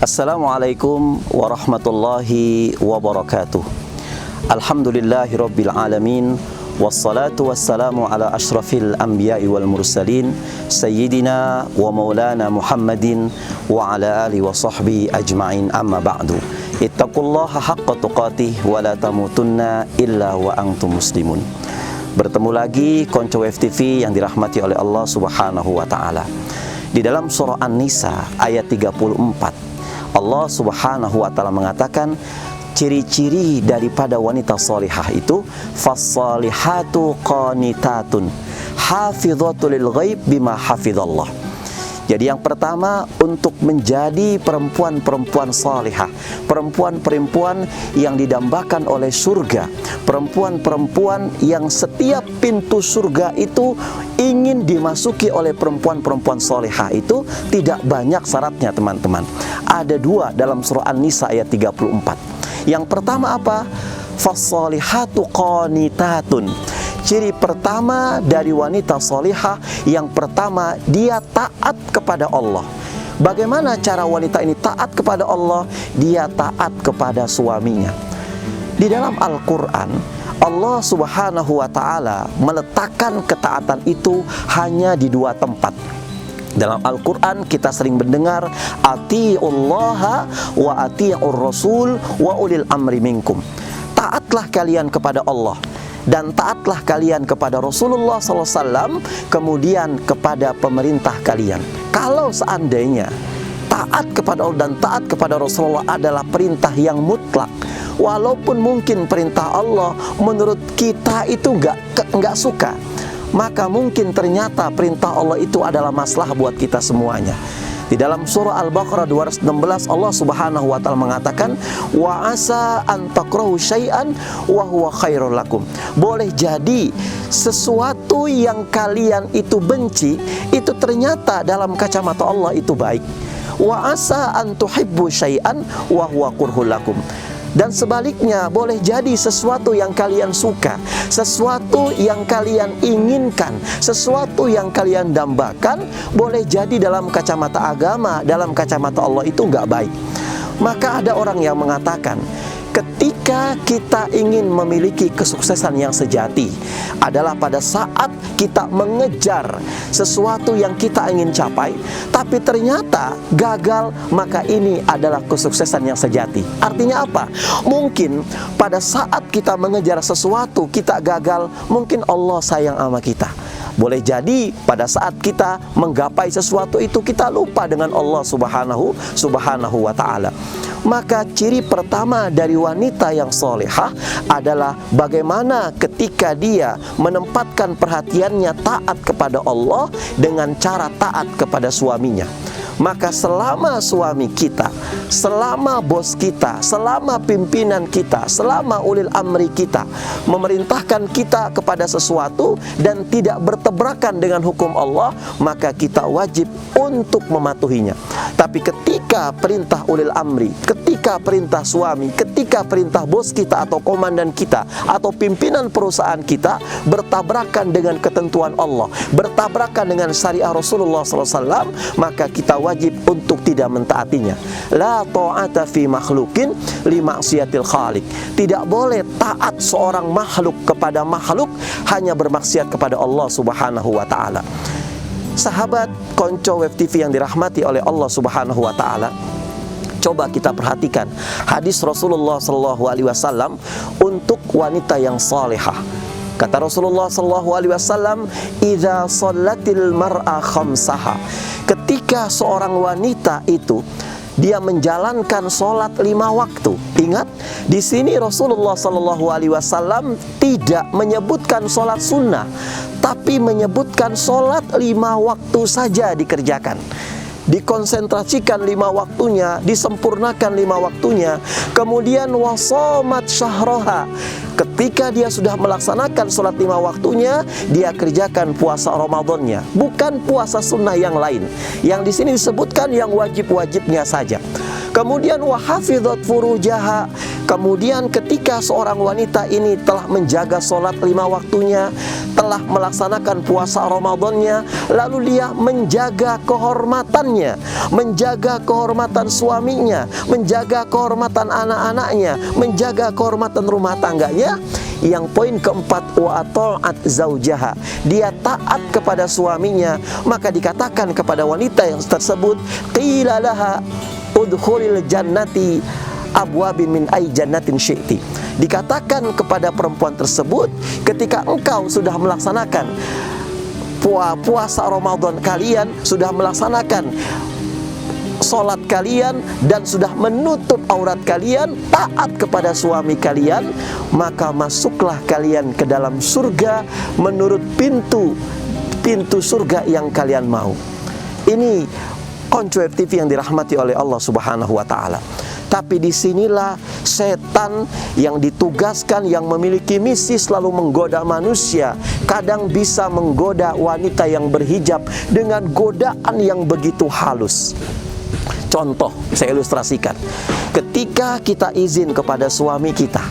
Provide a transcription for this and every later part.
Assalamualaikum warahmatullahi wabarakatuh. Alhamdulillahi rabbil alamin. Wassalatu wassalamu ala ashrafil anbiya'i wal mursalin Sayyidina wa maulana Muhammadin wa ala alihi wa sahbihi ajma'in, amma ba'du. Ittaqullaha haqqa tuqatih wa la tamutunna illa wa antum muslimun. Bertemu lagi konco FTV yang dirahmati oleh Allah subhanahu wa ta'ala. Di dalam surah An-Nisa ayat 34, Allah subhanahu wa ta'ala mengatakan ciri-ciri daripada wanita salihah itu fassalihatu qanitatun hafidhatul lil ghaib bima hafizallah. Jadi yang pertama, untuk menjadi perempuan-perempuan salihah, perempuan-perempuan yang didambakan oleh surga, perempuan-perempuan yang setiap pintu surga itu ingin dimasuki oleh perempuan-perempuan salihah, itu tidak banyak syaratnya teman-teman. Ada dua dalam surah An-Nisa ayat 34. Yang pertama apa? Fassalihatu qanitatun. Ciri pertama dari wanita salihah, yang pertama dia taat kepada Allah. Bagaimana cara wanita ini taat kepada Allah? Dia taat kepada suaminya. Di dalam Al-Quran, Allah subhanahu wa ta'ala meletakkan ketaatan itu hanya di dua tempat. Dalam Al-Quran kita sering mendengar ati'ullaha wa ati'ur rasul wa ulil amri minkum. Taatlah kalian kepada Allah dan taatlah kalian kepada Rasulullah SAW, kemudian kepada pemerintah kalian. Kalau seandainya taat kepada Allah dan taat kepada Rasulullah adalah perintah yang mutlak, walaupun mungkin perintah Allah menurut kita itu nggak suka, maka mungkin ternyata perintah Allah itu adalah masalah buat kita semuanya. Di dalam surah Al-Baqarah 216 Allah subhanahu wa ta'ala mengatakan wa asa an takrahu syai'an wa huwa khairul lakum. Boleh jadi sesuatu yang kalian itu benci itu ternyata dalam kacamata Allah itu baik. Wa asa an tuhibbu syai'an wa huwa kurhul lakum. Dan sebaliknya, boleh jadi sesuatu yang kalian suka, sesuatu yang kalian inginkan, sesuatu yang kalian dambakan, boleh jadi dalam kacamata agama, dalam kacamata Allah itu nggak baik. Maka ada orang yang mengatakan, ketika kita ingin memiliki kesuksesan yang sejati adalah pada saat kita mengejar sesuatu yang kita ingin capai, tapi ternyata gagal, maka ini adalah kesuksesan yang sejati. Artinya apa? Mungkin pada saat kita mengejar sesuatu kita gagal, mungkin Allah sayang sama kita. Boleh jadi pada saat kita menggapai sesuatu itu kita lupa dengan Allah subhanahu wa ta'ala. Maka ciri pertama dari wanita yang solehah adalah bagaimana ketika dia menempatkan perhatiannya taat kepada Allah dengan cara taat kepada suaminya. Maka selama suami kita, selama bos kita, selama pimpinan kita, selama ulil amri kita memerintahkan kita kepada sesuatu dan tidak bertabrakan dengan hukum Allah, maka kita wajib untuk mematuhinya. Tapi ketika perintah ulil amri, ketika perintah suami, ketika perintah bos kita atau komandan kita atau pimpinan perusahaan kita bertabrakan dengan ketentuan Allah, bertabrakan dengan syariah Rasulullah SAW, maka kita wajib untuk tidak mentaatinya. La ta'ata fi makhlukin li maksiatil khaliq. Tidak boleh taat seorang makhluk kepada makhluk, hanya bermaksiat kepada Allah subhanahu wa ta'ala. Sahabat konco Web TV yang dirahmati oleh Allah subhanahu wa ta'ala, coba kita perhatikan hadis Rasulullah SAW untuk wanita yang salihah. Kata Rasulullah SAW, idza shallatil mar'a khamsaha. Ketika seorang wanita itu dia menjalankan sholat 5 waktu. Ingat, di sini Rasulullah SAW tidak menyebutkan sholat sunnah, tapi menyebutkan sholat 5 waktu saja dikerjakan. Dikonsentrasikan 5 waktunya, disempurnakan 5 waktunya. Kemudian wasomat syahroha. Ketika dia sudah melaksanakan sholat 5 waktunya, dia kerjakan puasa Ramadannya, bukan puasa sunnah yang lain. Yang di sini disebutkan yang wajib-wajibnya saja. Kemudian wa hafizat furujaha. Kemudian ketika seorang wanita ini telah menjaga sholat 5 waktunya, telah melaksanakan puasa Ramadannya, lalu dia menjaga kehormatannya, menjaga kehormatan suaminya, menjaga kehormatan anak-anaknya, menjaga kehormatan rumah tangganya. Yang poin keempat, wa ta'at zaujaha, dia taat kepada suaminya, maka dikatakan kepada wanita yang tersebut, qila laha udkhulil jannati abwabin min ay jannatin syi'ti. Dikatakan kepada perempuan tersebut, ketika engkau sudah melaksanakan puasa Ramadan kalian, sudah melaksanakan sholat kalian, dan sudah menutup aurat kalian, taat kepada suami kalian, maka masuklah kalian ke dalam surga menurut pintu surga yang kalian mau. Ini Konco FTV yang dirahmati oleh Allah Subhanahu wa Ta'ala. Tapi disinilah setan yang ditugaskan, yang memiliki misi selalu menggoda manusia. Kadang bisa menggoda wanita yang berhijab dengan godaan yang begitu halus. Contoh, saya ilustrasikan. Ketika kita izin kepada suami kita,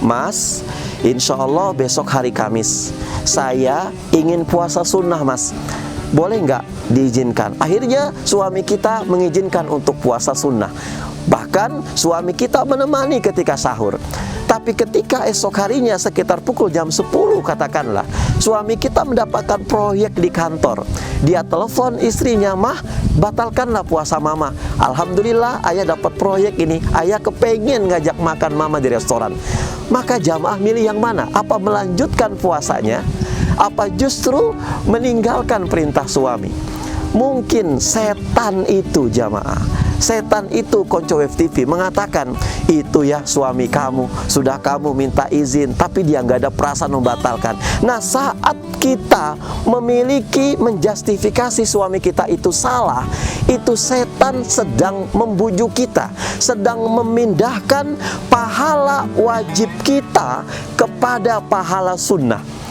Mas, insya Allah besok hari Kamis saya ingin puasa sunnah, Mas, boleh nggak diizinkan? Akhirnya suami kita mengizinkan untuk puasa sunnah. Bahkan suami kita menemani ketika sahur. Tapi ketika esok harinya sekitar pukul jam 10 katakanlah, suami kita mendapatkan proyek di kantor. Dia telepon istrinya, mah, batalkanlah puasa mama. Alhamdulillah ayah dapat proyek ini, ayah kepengen ngajak makan mama di restoran. Maka jamaah milih yang mana? Apa melanjutkan puasanya? Apa justru meninggalkan perintah suami? Mungkin setan itu jamaah, setan itu Konco FTV mengatakan, itu ya suami kamu, sudah kamu minta izin, tapi dia nggak ada perasaan membatalkan. Nah, saat kita memiliki menjustifikasi suami kita itu salah, itu setan sedang membujuk kita, sedang memindahkan pahala wajib kita kepada pahala sunnah.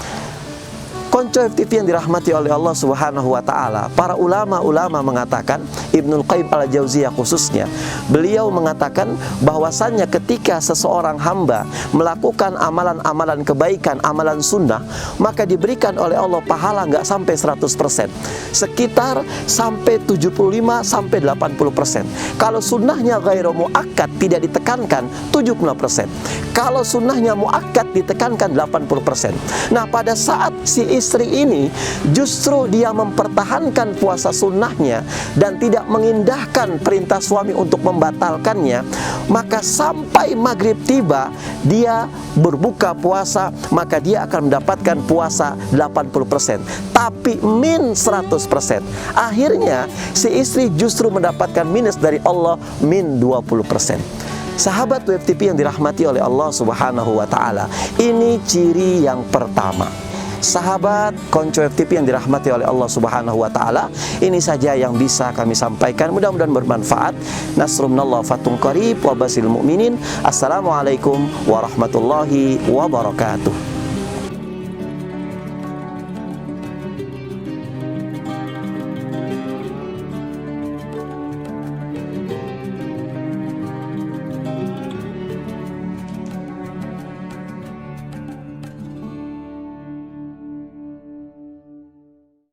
Konco FTV yang dirahmati oleh Allah Subhanahu wa Ta'ala, para ulama-ulama mengatakan, Ibnul Qayyim al-Jauziyah khususnya, beliau mengatakan bahwasannya ketika seseorang hamba melakukan amalan-amalan kebaikan, amalan sunnah, maka diberikan oleh Allah pahala nggak sampai 100%, sekitar sampai 75 sampai 80%. Kalau sunnahnya ghairu muakkad, tidak ditekankan, 70%. Kalau sunnahnya muakkad, ditekankan 80%. Nah, pada saat si istri ini justru dia mempertahankan puasa sunnahnya dan tidak mengindahkan perintah suami untuk membatalkannya, maka sampai maghrib tiba dia berbuka puasa, maka dia akan mendapatkan puasa 80%, tapi min 100%. Akhirnya si istri justru mendapatkan minus dari Allah, min 20%. Sahabat WFTV yang dirahmati oleh Allah Subhanahu wa Ta'ala, ini ciri yang pertama. Sahabat Konco FTV yang dirahmati oleh Allah Subhanahu wa Ta'ala, ini saja yang bisa kami sampaikan, mudah-mudahan bermanfaat. Nasrunallah fatun qarib wa basil mu'minin. Assalamualaikum warahmatullahi wabarakatuh.